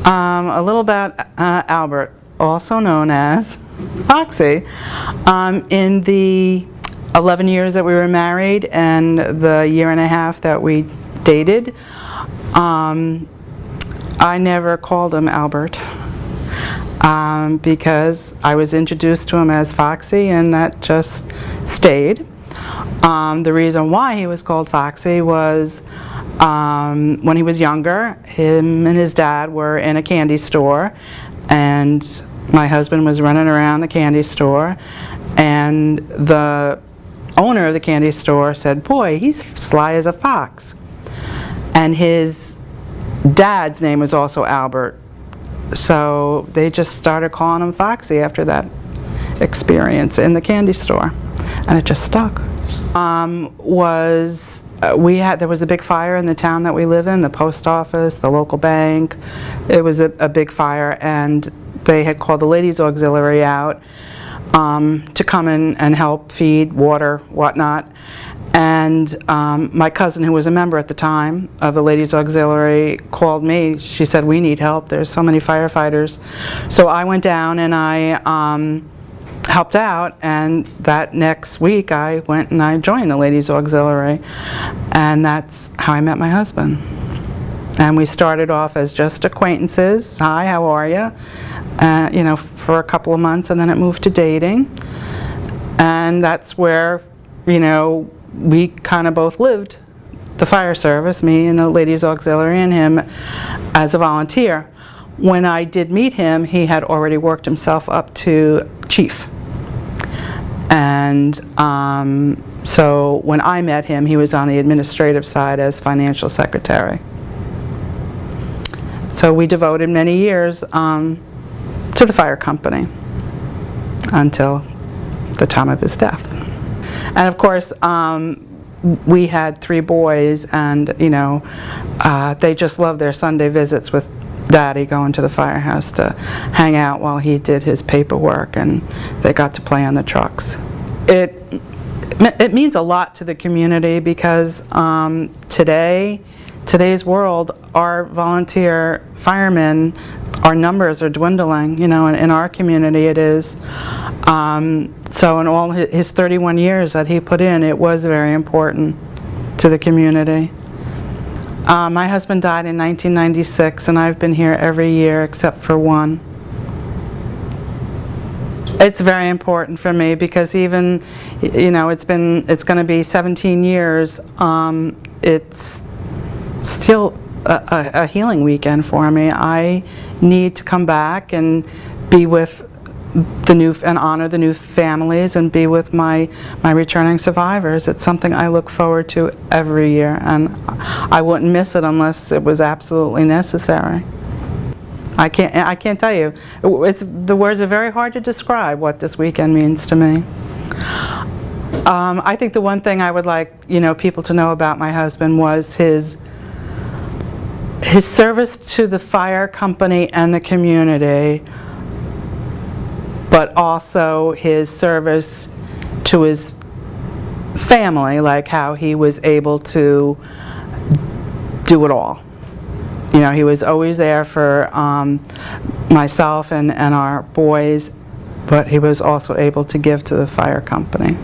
A little about Albert, also known as Foxie. In the 11 years that we were married and the year and a half that we dated, I never called him Albert because I was introduced to him as Foxie, and that just stayed. The reason why he was called Foxie was when he was younger, him and his dad were in a candy store, and my husband was running around the candy store, and the owner of the candy store said, "Boy, he's sly as a fox." And his dad's name was also Albert, so they just started calling him Foxie after that experience in the candy store, and it just stuck. There was a big fire in the town that we live in, the post office, the local bank. It was a big fire, and they had called the ladies auxiliary out to come in and help feed, water, whatnot. And my cousin, who was a member at the time of the ladies auxiliary, called me. She said, "We need help, there's so many firefighters." So I went down and I helped out, and that next week I went and I joined the ladies auxiliary, and that's how I met my husband. And we started off as just acquaintances. "Hi, how are you?" You know, for a couple of months, and then it moved to dating, and that's where, you know, we kind of both lived the fire service, me and the ladies auxiliary, and him as a volunteer. When I did meet him, he had already worked himself up to chief. And so when I met him, he was on the administrative side as financial secretary. So we devoted many years to the fire company until the time of his death. And of course, we had 3 boys, and you know, they just loved their Sunday visits with Daddy, going to the firehouse to hang out while he did his paperwork, and they got to play on the trucks. It means a lot to the community because today's world, our volunteer firemen, our numbers are dwindling, you know, and in our community it is. So in all his 31 years that he put in, it was very important to the community. My husband died in 1996, and I've been here every year except for one. It's very important for me because even, you know, it's going to be 17 years. It's still a healing weekend for me. I need to come back and be with and honor the new families and be with my returning survivors. It's something I look forward to every year, and I wouldn't miss it unless it was absolutely necessary. I can't tell you. The words are very hard to describe what this weekend means to me. I think the one thing I would like, you know, people to know about my husband was his service to the fire company and the community, but also his service to his family, like how he was able to do it all. You know, he was always there for myself and our boys, but he was also able to give to the fire company.